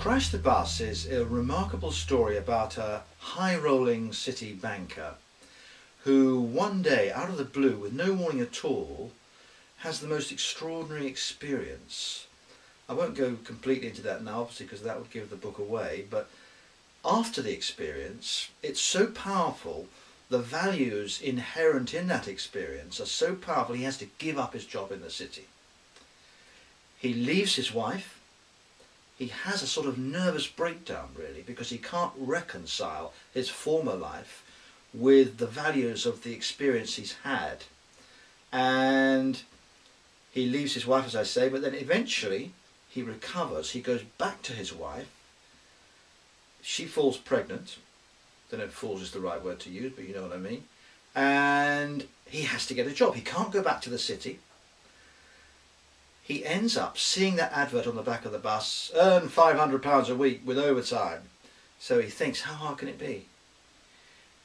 Crash the Bus is a remarkable story about a high-rolling city banker who one day, out of the blue, with no warning at all, has the most extraordinary experience. I won't go completely into that now, obviously, because that would give the book away, but after the experience, it's so powerful, the values inherent in that experience are so powerful, he has to give up his job in the city. He leaves his wife. He has a sort of nervous breakdown, really, because he can't reconcile his former life with the values of the experience he's had. And he leaves his wife, as I say, but then eventually he recovers. He goes back to his wife. She falls pregnant. I don't know if falls is the right word to use, but you know what I mean. And he has to get a job. He can't go back to the city. He ends up seeing that advert on the back of the bus, earn £500 a week with overtime. So he thinks, how hard can it be?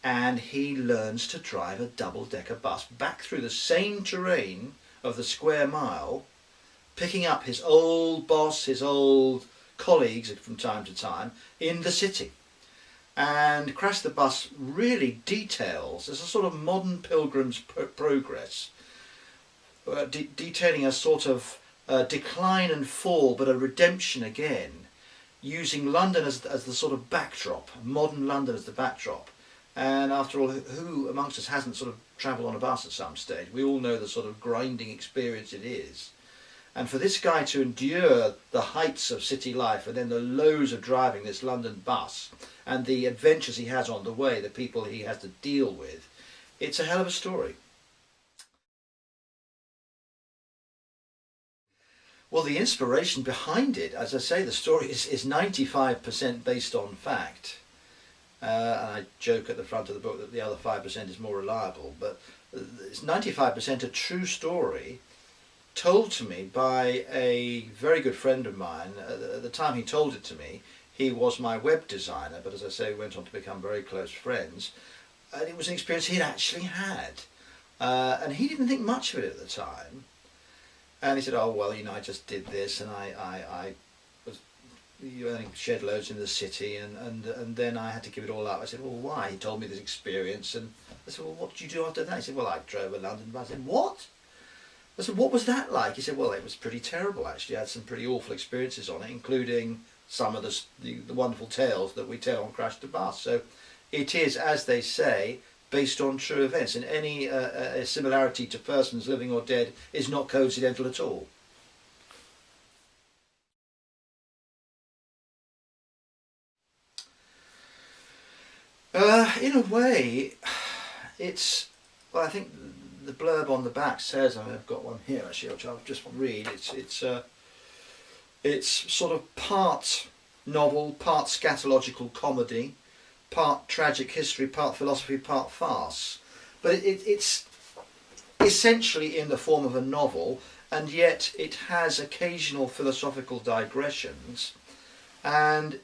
And he learns to drive a double-decker bus back through the same terrain of the square mile, picking up his old boss, his old colleagues from time to time in the city. And Crash the Bus really details, as a sort of modern Pilgrim's Progress, detailing a sort of decline and fall, but a redemption again, using London as the sort of backdrop, modern London as the backdrop. And after all, who amongst us hasn't sort of travelled on a bus at some stage? We all know the sort of grinding experience it is. And for this guy to endure the heights of city life and then the lows of driving this London bus and the adventures he has on the way, the people he has to deal with, it's a hell of a story. Well, the inspiration behind it, as I say, the story is 95% based on fact. And I joke at the front of the book that the other 5% is more reliable, but it's 95% a true story told to me by a very good friend of mine. At the time he told it to me, he was my web designer, but as I say, we went on to become very close friends. And it was an experience he'd actually had. And he didn't think much of it at the time. And he said, oh, well, you know, I just did this and I was earning shed loads in the city and then I had to give it all up. I said, well, why? He told me this experience. And I said, well, what did you do after that? He said, well, I drove a London bus. I said, what? I said, what was that like? He said, well, it was pretty terrible, actually. I had some pretty awful experiences on it, including some of the wonderful tales that we tell on Crash the Bus. So it is, as they say, based on true events, and any similarity to persons living or dead is not coincidental at all. In a way, it's, well, I think the blurb on the back says, I mean, I've got one here actually, which I'll just read. It's sort of part novel, part scatological comedy, part tragic history, part philosophy, part farce. But it's essentially in the form of a novel, and yet it has occasional philosophical digressions, and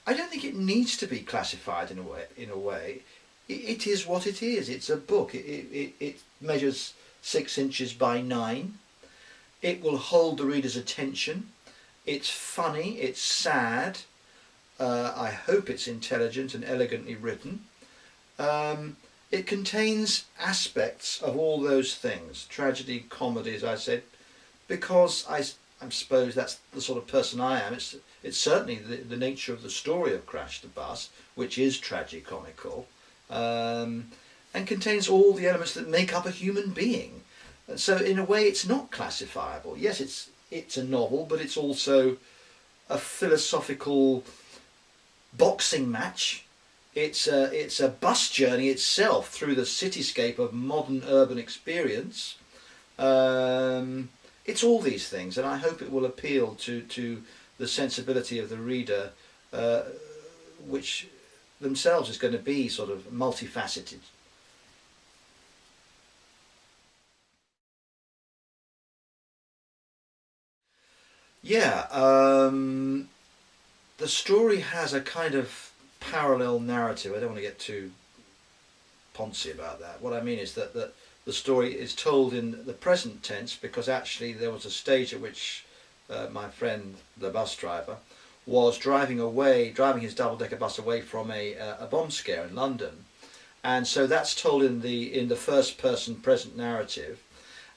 I don't think it needs to be classified in a way. It is what it is. It's a book. It measures 6 inches by 9. It will hold the reader's attention. It's funny, it's sad. I hope it's intelligent and elegantly written. It contains aspects of all those things, tragedy, comedy, as I said, because I suppose that's the sort of person I am. It's certainly the nature of the story of Crash the Bus, which is tragicomical, and contains all the elements that make up a human being. And so in a way it's not classifiable. Yes, it's a novel, but it's also a philosophical boxing match. It's a bus journey itself through the cityscape of modern urban experience. It's all these things, and I hope it will appeal to the sensibility of the reader, which themselves is going to be sort of multifaceted. Yeah, the story has a kind of parallel narrative. I don't want to get too poncy about that. What I mean is that the story is told in the present tense because actually there was a stage at which my friend, the bus driver, was driving his double-decker bus away from a bomb scare in London, and so that's told in the first-person present narrative,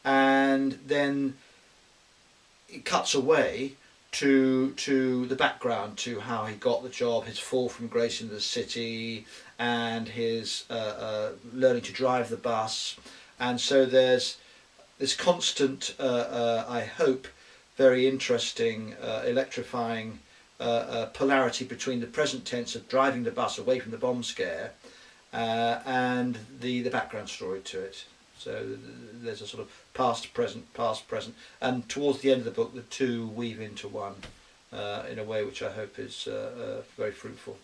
and then it cuts away to the background, to how he got the job, his fall from grace into the city, and his learning to drive the bus. And so there's this constant, I hope, very interesting, electrifying polarity between the present tense of driving the bus away from the bomb scare and the background story to it. So there's a sort of past, present, and towards the end of the book the two weave into one in a way which I hope is very fruitful.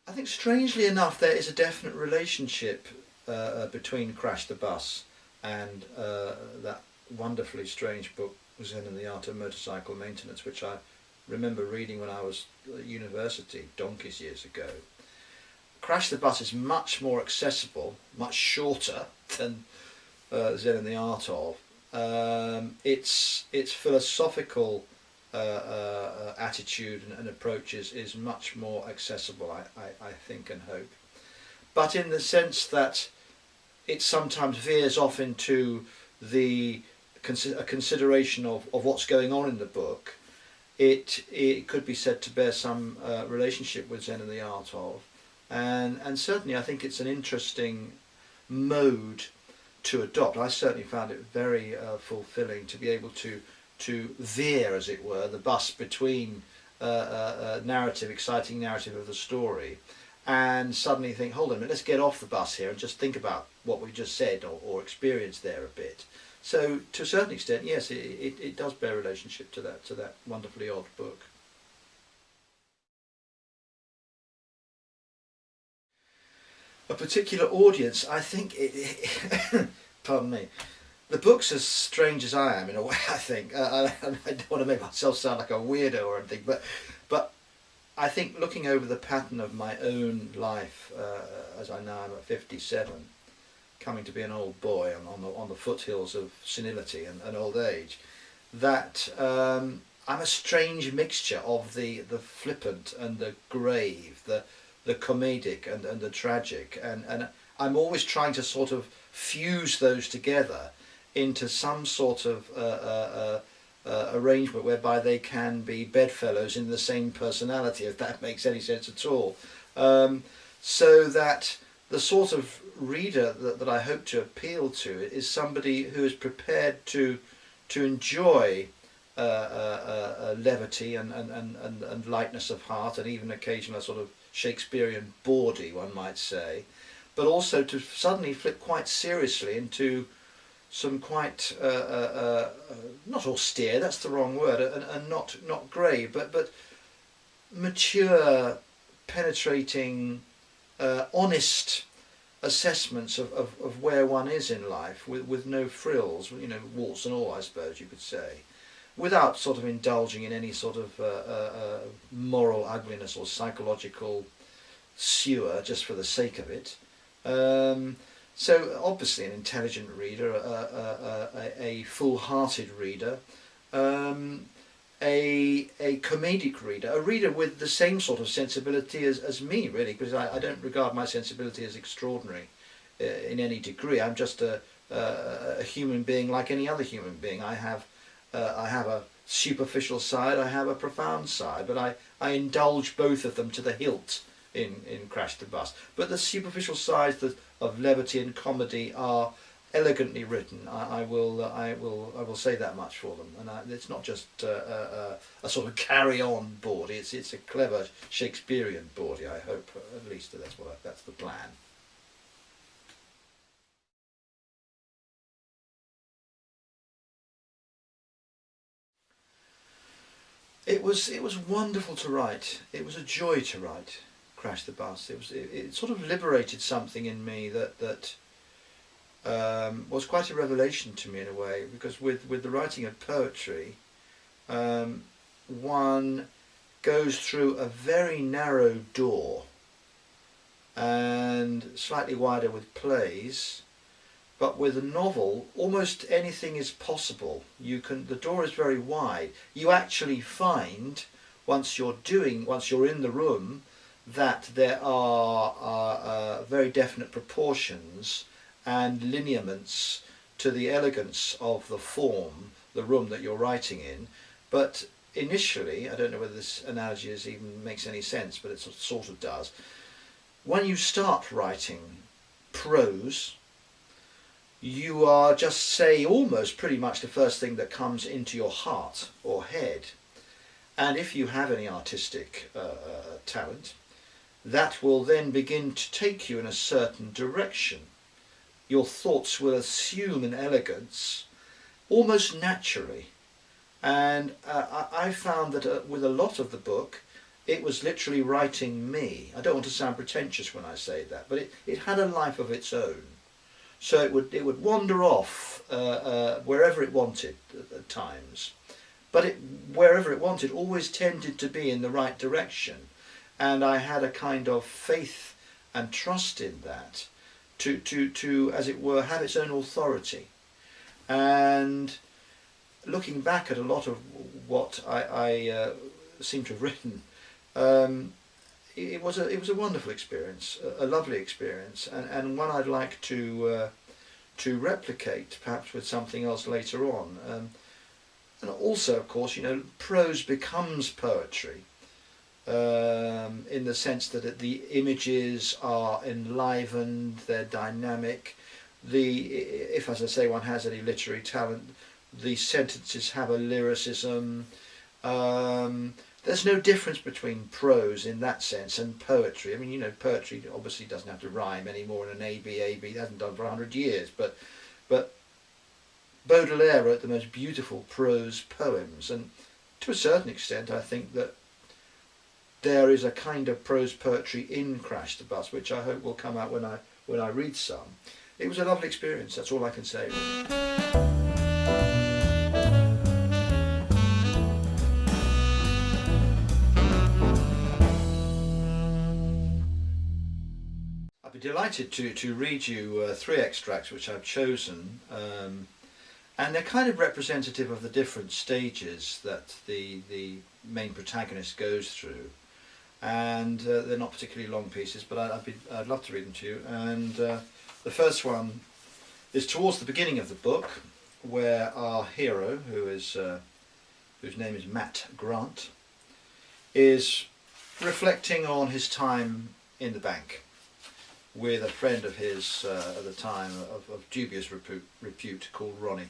I think strangely enough there is a definite relationship between Crash the Bus and that wonderfully strange book Zen and the Art of Motorcycle Maintenance, which I remember reading when I was at university donkeys years ago. Crash the Bus is much more accessible, much shorter than Zen and the Art of. Its philosophical attitude and approach is much more accessible, I think and hope. But in the sense that it sometimes veers off into a consideration of what's going on in the book, it could be said to bear some relationship with Zen and the Art of, and certainly I think it's an interesting mode to adopt. I certainly found it very fulfilling to be able to veer, as it were, the bus between exciting narrative of the story, and suddenly think, hold on a minute, let's get off the bus here and just think about what we just said or experienced there a bit. So to a certain extent, yes, it does bear relationship to that wonderfully odd book. A particular audience, I think pardon me, the book's as strange as I am in a way, I think. I don't want to make myself sound like a weirdo or anything, but I think looking over the pattern of my own life, as I now am at 57, coming to be an old boy on the foothills of senility and old age, that I'm a strange mixture of the flippant and the grave, the comedic and the tragic, and I'm always trying to sort of fuse those together into some sort of arrangement whereby they can be bedfellows in the same personality, if that makes any sense at all. So that the sort of reader that I hope to appeal to is somebody who is prepared to enjoy levity and lightness of heart, and even occasional sort of Shakespearean bawdy, one might say, but also to suddenly flip quite seriously into some quite not austere, that's the wrong word, and not grey, but mature, penetrating, honest assessments of where one is in life, with no frills, warts and all, I suppose you could say, without sort of indulging in any sort of moral ugliness or psychological sewer just for the sake of it. So obviously an intelligent reader, a full-hearted reader, a comedic reader, a reader with the same sort of sensibility as me, really, because I don't regard my sensibility as extraordinary in any degree. I'm just a human being like any other human being. I have a superficial side, I have a profound side, but I indulge both of them to the hilt in Crash the Bus. But the superficial sides of levity and comedy are elegantly written. I will say that much for them, and it's not just a sort of carry-on bawdy. It's a clever Shakespearean bawdy. I hope, at least that's the plan. It was wonderful to write. It was a joy to write Crash the Bus. It sort of liberated something in me that was quite a revelation to me in a way, because with the writing of poetry, one goes through a very narrow door, and slightly wider with plays, But with a novel, almost anything is possible. The door is very wide. You actually find, once you're in the room, that there are very definite proportions and lineaments to the elegance of the form, the room that you're writing in. But initially, I don't know whether this analogy even makes any sense, but it sort of does. When you start writing prose, you are just say almost pretty much the first thing that comes into your heart or head. And if you have any artistic talent, that will then begin to take you in a certain direction. Your thoughts will assume an elegance almost naturally. And I found that with a lot of the book, it was literally writing me. I don't want to sound pretentious when I say that, but it had a life of its own. So it would wander off wherever it wanted at times, but wherever it wanted always tended to be in the right direction, and I had a kind of faith and trust in that to as it were have its own authority. And looking back at a lot of what I seem to have written, it was a wonderful experience, a lovely experience, and one I'd like to replicate, perhaps with something else later on. And also, of course, prose becomes poetry in the sense that the images are enlivened, they're dynamic. If, as I say, one has any literary talent, the sentences have a lyricism. There's no difference between prose in that sense and poetry. I mean, poetry obviously doesn't have to rhyme anymore in an A-B. It hasn't done for 100 years. But Baudelaire wrote the most beautiful prose poems. And to a certain extent, I think that there is a kind of prose poetry in Crash the Bus, which I hope will come out when I read some. It was a lovely experience, that's all I can say. I'd be delighted to read you 3 extracts which I've chosen, and they're kind of representative of the different stages that the main protagonist goes through, and they're not particularly long pieces, but I'd love to read them to you. And the first one is towards the beginning of the book, where our hero, whose name is Matt Grant, is reflecting on his time in the bank with a friend of his at the time of dubious repute called Ronnie.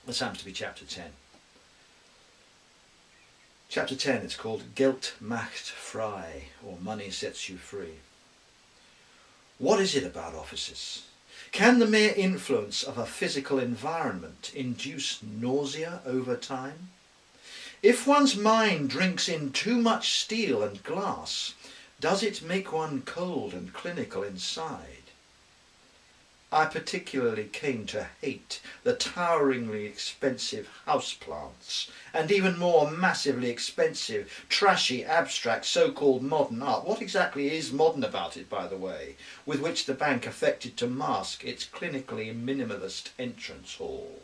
This happens to be chapter 10. Chapter 10, it's called Geld macht frei, or Money Sets You Free. What is it about offices? Can the mere influence of a physical environment induce nausea over time? If one's mind drinks in too much steel and glass, does it make one cold and clinical inside? I particularly came to hate the toweringly expensive houseplants and even more massively expensive, trashy, abstract, so-called modern art. What exactly is modern about it, by the way, with which the bank affected to mask its clinically minimalist entrance hall?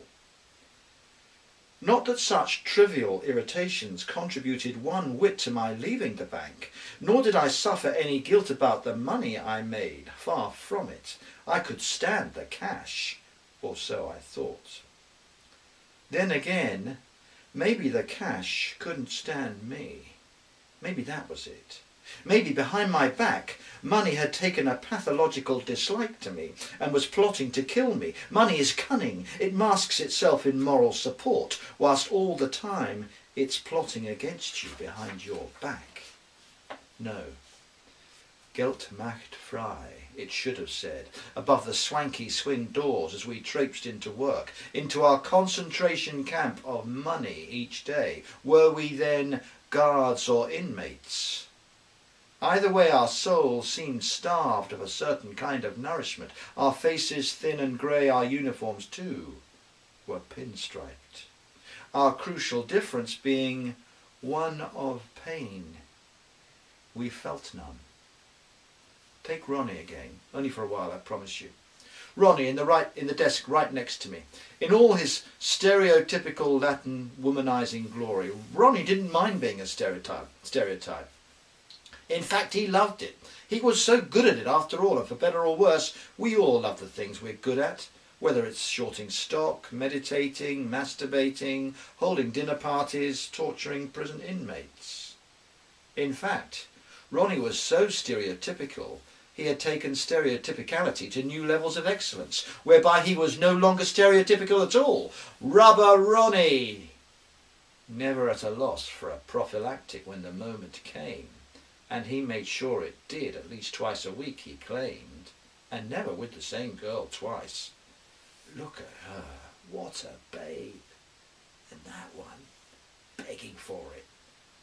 Not that such trivial irritations contributed one whit to my leaving the bank, nor did I suffer any guilt about the money I made. Far from it. I could stand the cash, or so I thought. Then again, maybe the cash couldn't stand me. Maybe that was it. Maybe behind my back, money had taken a pathological dislike to me and was plotting to kill me. Money is cunning. It masks itself in moral support, whilst all the time it's plotting against you behind your back. No. Geld macht frei, it should have said, above the swanky swing doors as we traipsed into work, into our concentration camp of money each day. Were we then guards or inmates? Either way, our souls seemed starved of a certain kind of nourishment. Our faces thin and grey, our uniforms too were pinstriped. Our crucial difference being one of pain. We felt none. Take Ronnie again, only for a while, I promise you. Ronnie in the desk right next to me. In all his stereotypical Latin womanizing glory, Ronnie didn't mind being a stereotype. In fact, he loved it. He was so good at it after all, and for better or worse, we all love the things we're good at, whether it's shorting stock, meditating, masturbating, holding dinner parties, torturing prison inmates. In fact, Ronnie was so stereotypical, he had taken stereotypicality to new levels of excellence, whereby he was no longer stereotypical at all. Rubber Ronnie! Never at a loss for a prophylactic when the moment came, and he made sure it did at least twice a week, he claimed, and never with the same girl twice. Look at her, what a babe, and that one begging for it,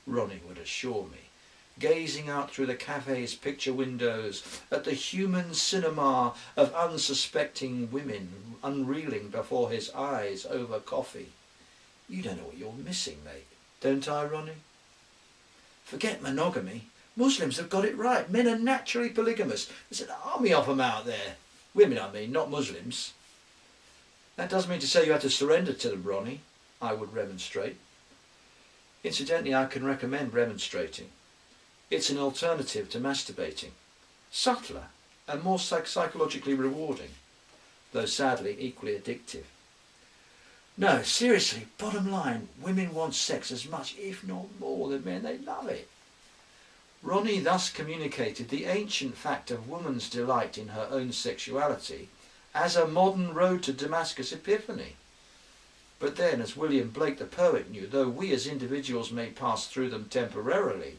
Ronnie would assure me, gazing out through the cafe's picture windows at the human cinema of unsuspecting women unreeling before his eyes over coffee. You don't know what you're missing, mate. Don't I, Ronnie? Forget monogamy. Muslims have got it right. Men are naturally polygamous. There's an army of them out there. Women, I mean, not Muslims. That doesn't mean to say you have to surrender to them, Ronnie, I would remonstrate. Incidentally, I can recommend remonstrating. It's an alternative to masturbating, subtler and more psychologically rewarding, though sadly equally addictive. No, seriously, bottom line, women want sex as much, if not more, than men. They love it. Ronnie thus communicated the ancient fact of woman's delight in her own sexuality as a modern road to Damascus epiphany. But then, as William Blake the poet knew, though we as individuals may pass through them temporarily,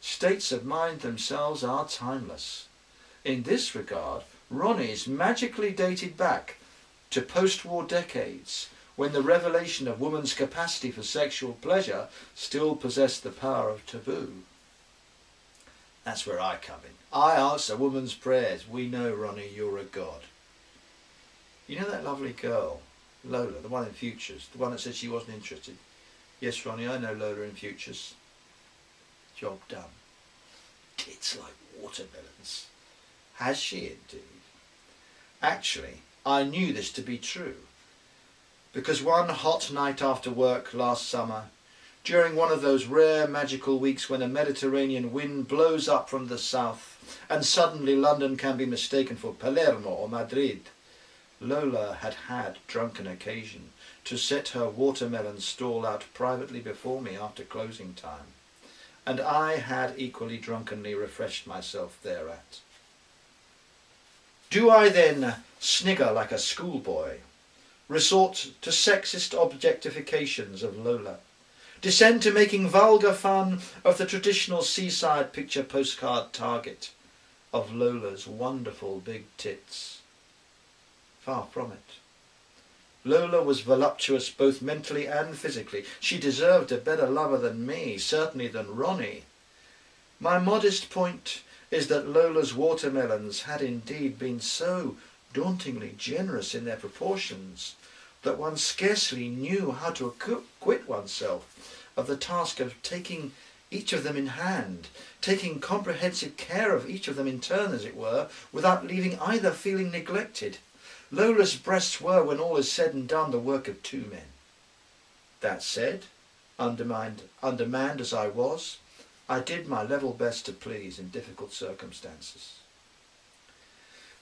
states of mind themselves are timeless. In this regard, Ronnie's magically dated back to post-war decades, when the revelation of woman's capacity for sexual pleasure still possessed the power of taboo. That's where I come in. I answer woman's prayers. We know, Ronnie, you're a god. You know that lovely girl, Lola, the one in Futures, the one that said she wasn't interested? Yes, Ronnie, I know Lola in Futures. Job done. Tits like watermelons. Has she indeed? Actually, I knew this to be true, because one hot night after work last summer, during one of those rare magical weeks when a Mediterranean wind blows up from the south and suddenly London can be mistaken for Palermo or Madrid, Lola had had drunken occasion to set her watermelon stall out privately before me after closing time, and I had equally drunkenly refreshed myself thereat. Do I then snigger like a schoolboy, resort to sexist objectifications of Lola, descend to making vulgar fun of the traditional seaside picture postcard target of Lola's wonderful big tits? Far from it. Lola was voluptuous both mentally and physically. She deserved a better lover than me, certainly than Ronnie. My modest point is that Lola's watermelons had indeed been so dauntingly generous in their proportions that one scarcely knew how to acquit oneself of the task of taking each of them in hand, taking comprehensive care of each of them in turn, as it were, without leaving either feeling neglected. Lola's breasts were, when all is said and done, the work of two men. That said, undermined as I was, I did my level best to please in difficult circumstances.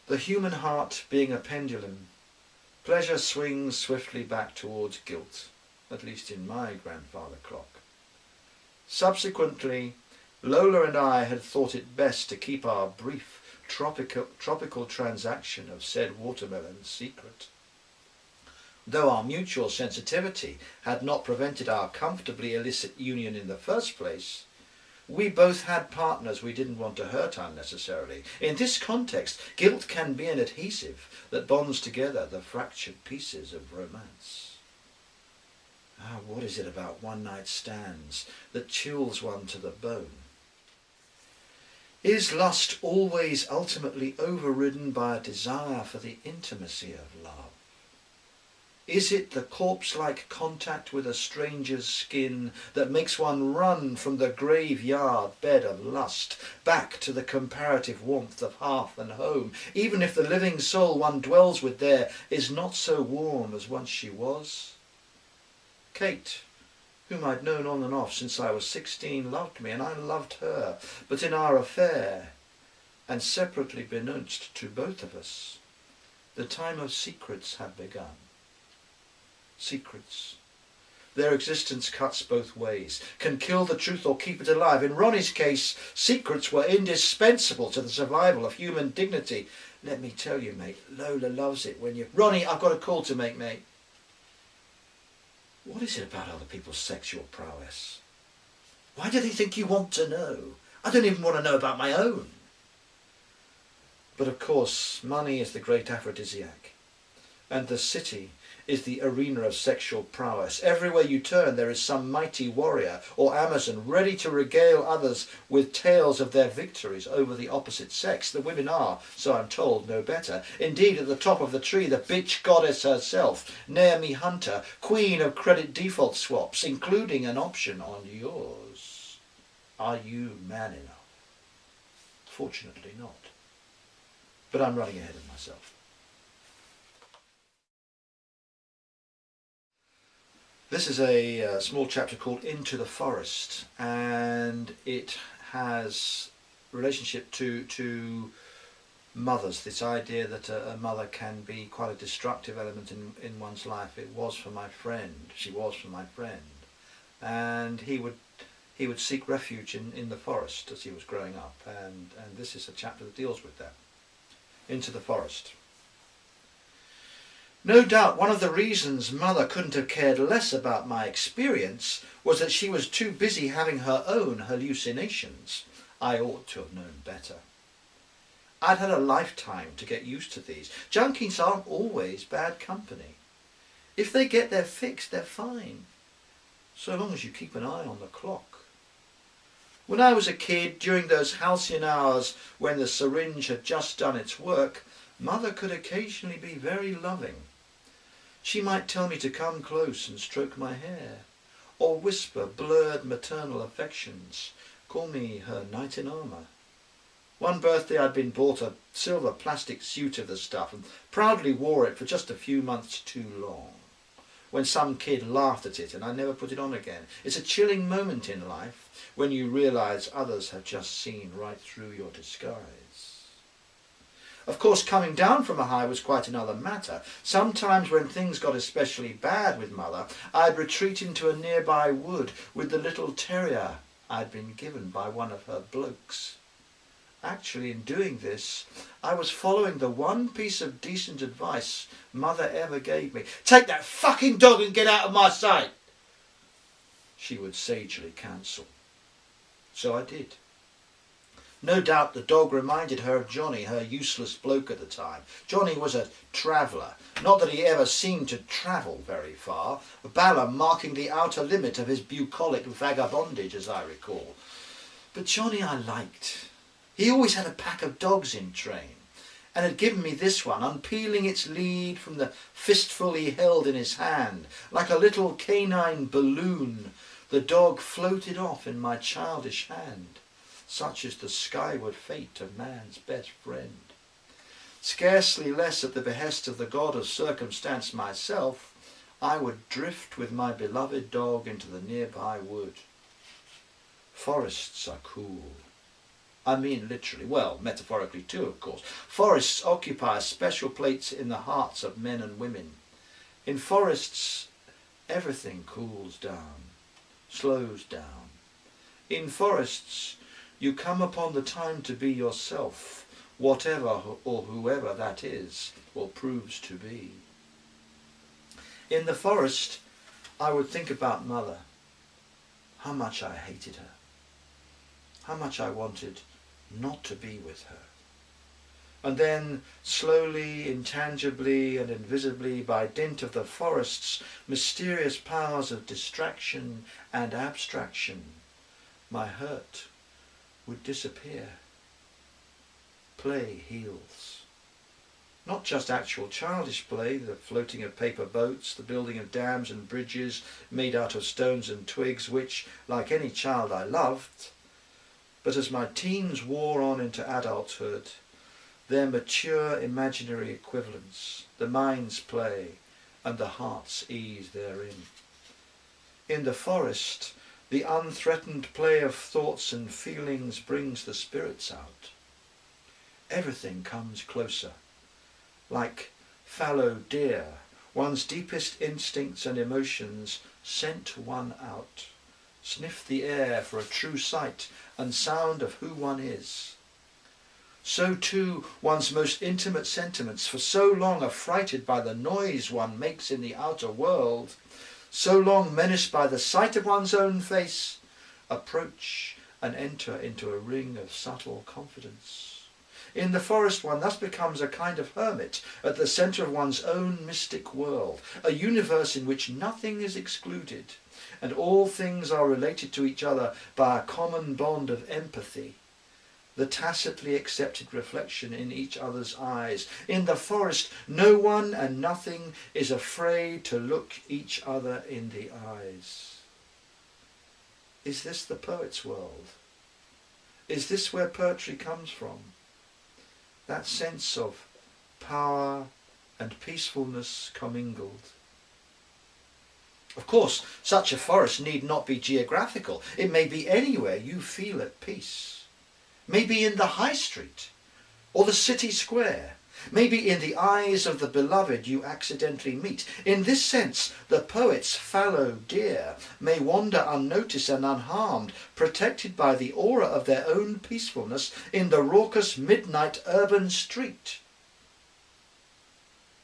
The human heart being a pendulum, pleasure swings swiftly back towards guilt, at least in my grandfather clock. Subsequently, Lola and I had thought it best to keep our brief tropical transaction of said watermelon secret. Though our mutual sensitivity had not prevented our comfortably illicit union in the first place, we both had partners we didn't want to hurt unnecessarily. In this context, guilt can be an adhesive that bonds together the fractured pieces of romance. Ah, what is it about one-night stands that chills one to the bone? Is lust always ultimately overridden by a desire for the intimacy of love? Is it the corpse-like contact with a stranger's skin that makes one run from the graveyard bed of lust back to the comparative warmth of hearth and home, even if the living soul one dwells with there is not so warm as once she was? Kate, whom I'd known on and off since I was 16, loved me, and I loved her, but in our affair, and separately beknownst to both of us, the time of secrets had begun. Secrets. Their existence cuts both ways, can kill the truth or keep it alive. In Ronnie's case, secrets were indispensable to the survival of human dignity. Let me tell you, mate, Lola loves it when you... Ronnie, I've got a call to make, mate. What is it about other people's sexual prowess? Why do they think you want to know? I don't even want to know about my own. But of course, money is the great aphrodisiac, and the city is the arena of sexual prowess. Everywhere you turn there is some mighty warrior or Amazon ready to regale others with tales of their victories over the opposite sex. The women are, so I'm told, no better. Indeed, at the top of the tree, the bitch goddess herself, Naomi Hunter, queen of credit default swaps, including an option on yours. Are you man enough? Fortunately not. But I'm running ahead of myself. This is a small chapter called Into the Forest, and it has relationship to mothers, this idea that a mother can be quite a destructive element in one's life. It was for my friend, she was for my friend, and he would seek refuge in the forest as he was growing up, and this is a chapter that deals with that. Into the Forest. No doubt one of the reasons Mother couldn't have cared less about my experience was that she was too busy having her own hallucinations. I ought to have known better. I'd had a lifetime to get used to these. Junkies aren't always bad company. If they get their fix, they're fine, so long as you keep an eye on the clock. When I was a kid, during those halcyon hours when the syringe had just done its work, Mother could occasionally be very loving. She might tell me to come close and stroke my hair, or whisper blurred maternal affections, call me her knight in armour. One birthday I'd been bought a silver plastic suit of the stuff and proudly wore it for just a few months too long, when some kid laughed at it and I never put it on again. It's a chilling moment in life when you realise others have just seen right through your disguise. Of course, coming down from a high was quite another matter. Sometimes when things got especially bad with Mother, I'd retreat into a nearby wood with the little terrier I'd been given by one of her blokes. Actually, in doing this, I was following the one piece of decent advice Mother ever gave me. Take that fucking dog and get out of my sight, she would sagely counsel. So I did. No doubt the dog reminded her of Johnny, her useless bloke at the time. Johnny was a traveller, not that he ever seemed to travel very far, Bala marking the outer limit of his bucolic vagabondage, as I recall. But Johnny I liked. He always had a pack of dogs in train, and had given me this one, unpeeling its lead from the fistful he held in his hand. Like a little canine balloon, the dog floated off in my childish hand. Such is the skyward fate of man's best friend. Scarcely less at the behest of the god of circumstance myself, I would drift with my beloved dog into the nearby wood. Forests are cool. I mean literally, well, metaphorically too, of course. Forests occupy a special place in the hearts of men and women. In forests, everything cools down, slows down. In forests, you come upon the time to be yourself, whatever or whoever that is or proves to be. In the forest, I would think about Mother, how much I hated her, how much I wanted not to be with her. And then, slowly, intangibly and invisibly, by dint of the forest's mysterious powers of distraction and abstraction, my hurt would disappear. Play heals. Not just actual childish play, the floating of paper boats, the building of dams and bridges made out of stones and twigs, which, like any child, I loved. But as my teens wore on into adulthood, their mature imaginary equivalents, the mind's play and the heart's ease therein. In the forest, the unthreatened play of thoughts and feelings brings the spirits out. Everything comes closer. Like fallow deer, one's deepest instincts and emotions scent one out, sniff the air for a true sight and sound of who one is. So too one's most intimate sentiments, for so long affrighted by the noise one makes in the outer world, so long menaced by the sight of one's own face, approach and enter into a ring of subtle confidence. In the forest one thus becomes a kind of hermit at the centre of one's own mystic world, a universe in which nothing is excluded, and all things are related to each other by a common bond of empathy, the tacitly accepted reflection in each other's eyes. In the forest, no one and nothing is afraid to look each other in the eyes. Is this the poet's world? Is this where poetry comes from? That sense of power and peacefulness commingled. Of course, such a forest need not be geographical. It may be anywhere you feel at peace. Maybe in the high street or the city square. Maybe in the eyes of the beloved you accidentally meet. In this sense, the poet's fallow deer may wander unnoticed and unharmed, protected by the aura of their own peacefulness in the raucous midnight urban street.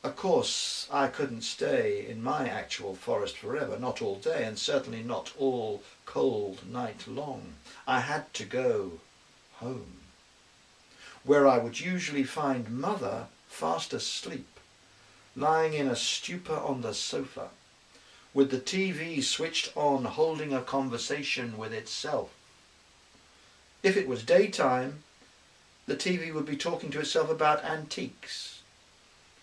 Of course, I couldn't stay in my actual forest forever, not all day, and certainly not all cold night long. I had to go home, where I would usually find Mother fast asleep, lying in a stupor on the sofa, with the TV switched on, holding a conversation with itself. If it was daytime, the TV would be talking to itself about antiques,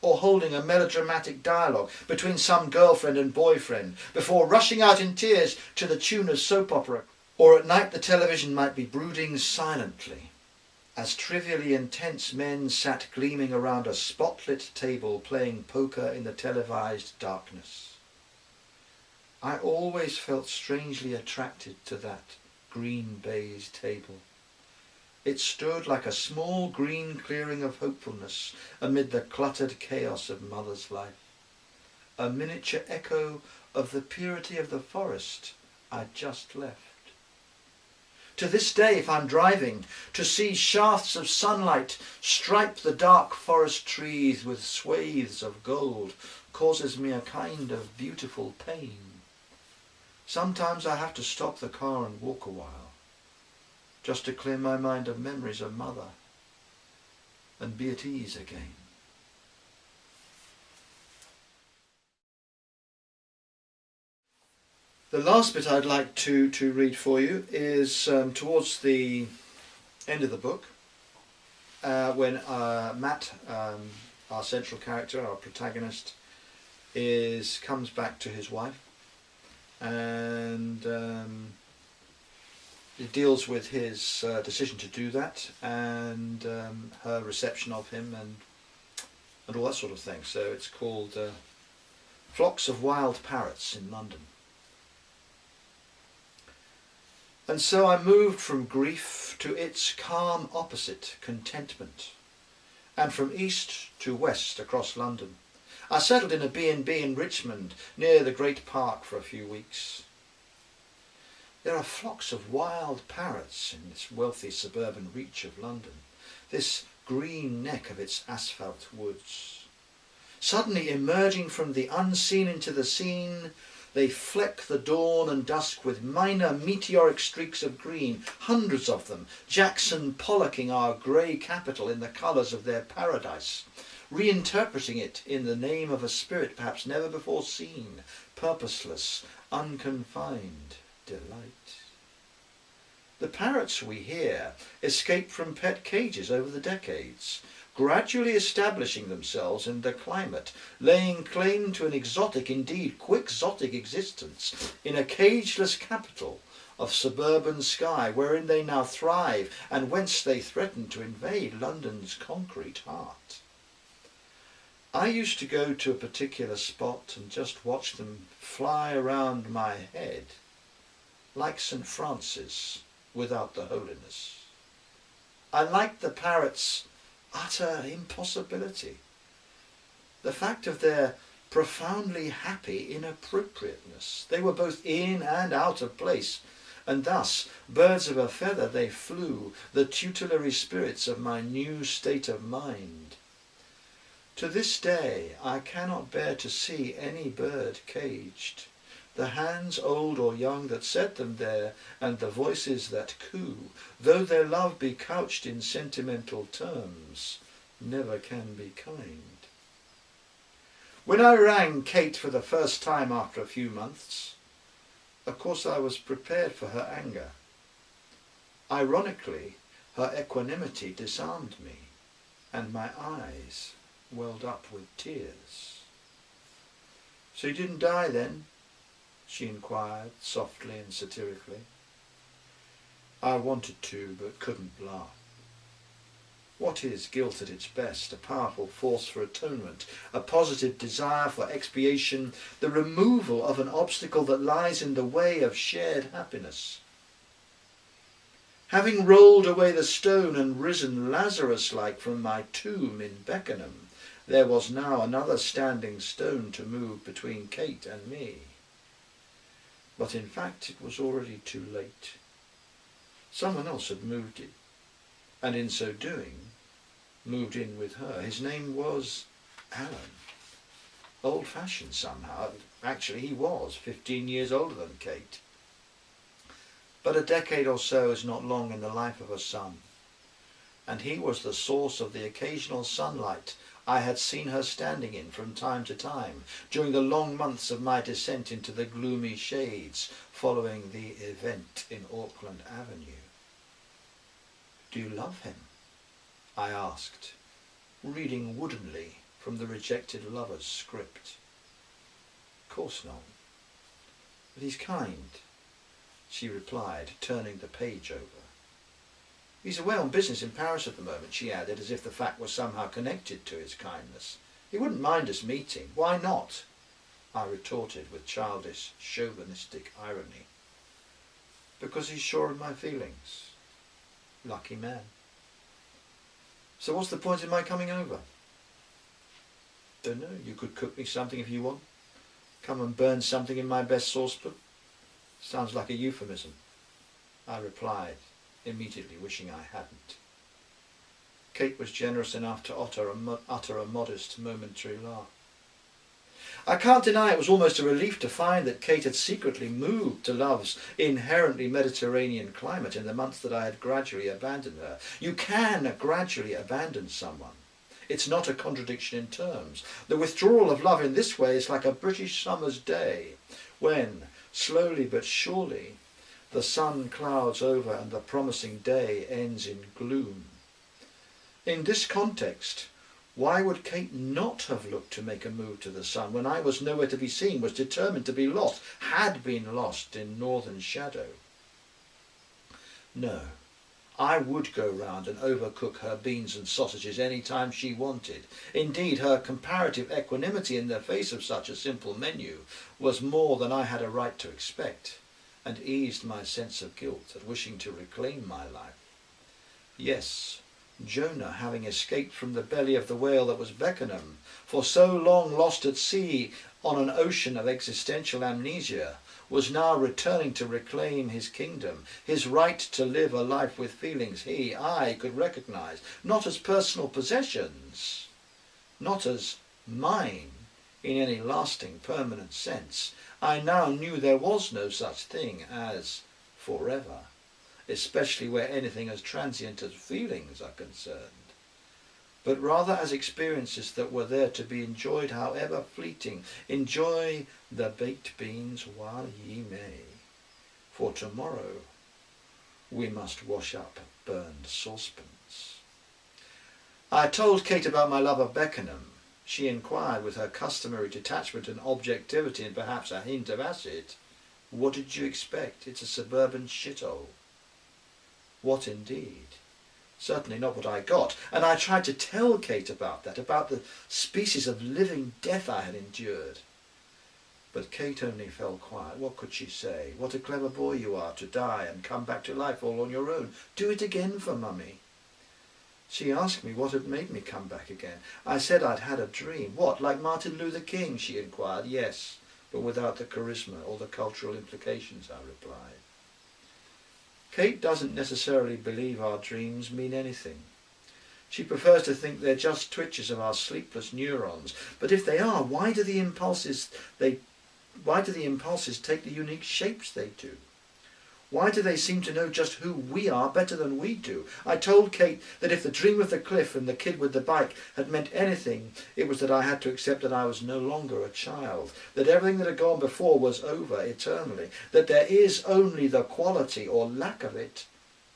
or holding a melodramatic dialogue between some girlfriend and boyfriend, before rushing out in tears to the tune of soap opera. Or at night the television might be brooding silently, as trivially intense men sat gleaming around a spotlit table playing poker in the televised darkness. I always felt strangely attracted to that green baize table. It stood like a small green clearing of hopefulness amid the cluttered chaos of Mother's life, a miniature echo of the purity of the forest I'd just left. To this day, if I'm driving, to see shafts of sunlight stripe the dark forest trees with swathes of gold causes me a kind of beautiful pain. Sometimes I have to stop the car and walk a while, just to clear my mind of memories of Mother and be at ease again. The last bit I'd like to read for you is towards the end of the book, when Matt, our central character, our protagonist, comes back to his wife, and it deals with his decision to do that, and her reception of him, and all that sort of thing. So it's called Flocks of Wild Parrots in London. And so I moved from grief to its calm opposite, contentment, and from east to west across London. I settled in a B&B in Richmond, near the Great Park, for a few weeks. There are flocks of wild parrots in this wealthy suburban reach of London, this green neck of its asphalt woods. Suddenly emerging from the unseen into the seen, they fleck the dawn and dusk with minor meteoric streaks of green, hundreds of them, Jackson Pollocking our grey capital in the colours of their paradise, reinterpreting it in the name of a spirit perhaps never before seen, purposeless, unconfined delight. The parrots we hear escape from pet cages over the decades, gradually establishing themselves in the climate, laying claim to an exotic, indeed quixotic existence in a cageless capital of suburban sky, wherein they now thrive and whence they threaten to invade London's concrete heart. I used to go to a particular spot and just watch them fly around my head, like St. Francis without the holiness. I liked the parrots' utter impossibility, the fact of their profoundly happy inappropriateness. They were both in and out of place, and thus, birds of a feather, they flew, the tutelary spirits of my new state of mind. To this day I cannot bear to see any bird caged. The hands, old or young, that set them there, and the voices that coo, though their love be couched in sentimental terms, never can be kind. When I rang Kate for the first time after a few months, of course I was prepared for her anger. Ironically, her equanimity disarmed me, and my eyes welled up with tears. "So you didn't die then?" she inquired, softly and satirically. I wanted to, but couldn't laugh. What is guilt at its best? A powerful force for atonement, a positive desire for expiation, the removal of an obstacle that lies in the way of shared happiness. Having rolled away the stone and risen Lazarus-like from my tomb in Beckenham, there was now another standing stone to move between Kate and me. But in fact it was already too late. Someone else had moved it, and in so doing, moved in with her. His name was Alan. Old-fashioned somehow. Actually, he was 15 years older than Kate. But a decade or so is not long in the life of a son, and he was the source of the occasional sunlight I had seen her standing in from time to time during the long months of my descent into the gloomy shades following the event in Auckland Avenue. "Do you love him?" I asked, reading woodenly from the rejected lover's script. "Of course not. But he's kind," she replied, turning the page over. "He's away on business in Paris at the moment," she added, as if the fact was somehow connected to his kindness. "He wouldn't mind us meeting." "Why not?" I retorted with childish, chauvinistic irony. "Because he's sure of my feelings. Lucky man." "So what's the point in my coming over?" "Don't know. You could cook me something if you want. Come and burn something in my best saucepan." "Sounds like a euphemism," I replied, immediately wishing I hadn't. Kate was generous enough to utter a modest, momentary laugh. I can't deny it was almost a relief to find that Kate had secretly moved to love's inherently Mediterranean climate in the months that I had gradually abandoned her. You can gradually abandon someone. It's not a contradiction in terms. The withdrawal of love in this way is like a British summer's day, when, slowly but surely, the sun clouds over and the promising day ends in gloom. In this context, why would Kate not have looked to make a move to the sun when I was nowhere to be seen, was determined to be lost, had been lost in northern shadow? No, I would go round and overcook her beans and sausages any time she wanted. Indeed, her comparative equanimity in the face of such a simple menu was more than I had a right to expect, and eased my sense of guilt at wishing to reclaim my life. Yes, Jonah, having escaped from the belly of the whale that was Beckenham, for so long lost at sea on an ocean of existential amnesia, was now returning to reclaim his kingdom, his right to live a life with feelings I could recognise, not as personal possessions, not as mine in any lasting, permanent sense. I now knew there was no such thing as forever, especially where anything as transient as feelings are concerned, but rather as experiences that were there to be enjoyed however fleeting. Enjoy the baked beans while ye may, for tomorrow We must wash up burned saucepans. I told Kate about my love of Beckenham. She inquired with her customary detachment and objectivity and perhaps a hint of acid. What did you expect? It's a suburban shithole. What indeed? Certainly not what I got. And I tried to tell Kate about that, about the species of living death I had endured. But Kate only fell quiet. What could she say? What a clever boy you are to die and come back to life all on your own. Do it again for Mummy. She asked me what had made me come back again. I said I'd had a dream. What, like Martin Luther King? She inquired. Yes, but without the charisma or the cultural implications, I replied. Kate doesn't necessarily believe our dreams mean anything. She prefers to think they're just twitches of our sleepless neurons. But if they are, why do the impulses take the unique shapes they do? Why do they seem to know just who we are better than we do? I told Kate that if the dream of the cliff and the kid with the bike had meant anything, it was that I had to accept that I was no longer a child, that everything that had gone before was over eternally, that there is only the quality, or lack of it,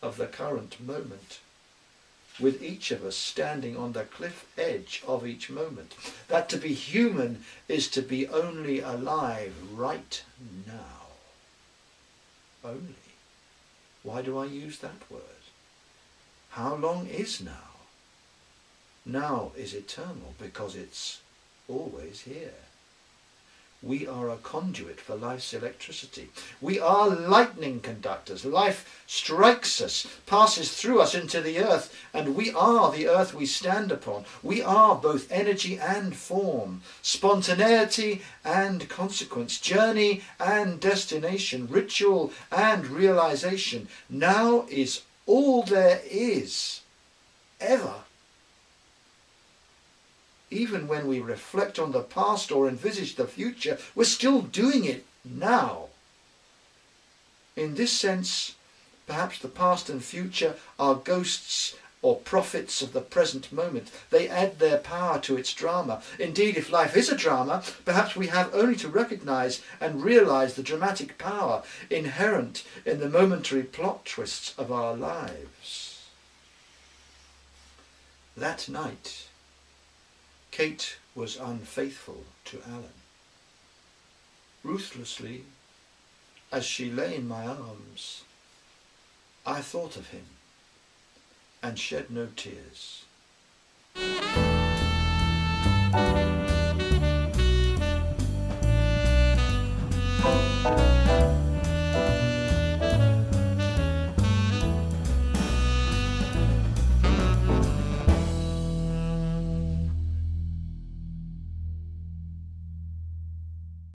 of the current moment, with each of us standing on the cliff edge of each moment, that to be human is to be only alive right now. Only. Why do I use that word? How long is now? Now is eternal because it's always here. We are a conduit for life's electricity. We are lightning conductors. Life strikes us, passes through us into the earth, and we are the earth we stand upon. We are both energy and form, spontaneity and consequence, journey and destination, ritual and realization. Now is all there is, ever. Even when we reflect on the past or envisage the future, we're still doing it now. In this sense, perhaps the past and future are ghosts or prophets of the present moment. They add their power to its drama. Indeed, if life is a drama, perhaps we have only to recognize and realize the dramatic power inherent in the momentary plot twists of our lives. That night, Kate was unfaithful to Alan. Ruthlessly, as she lay in my arms, I thought of him and shed no tears.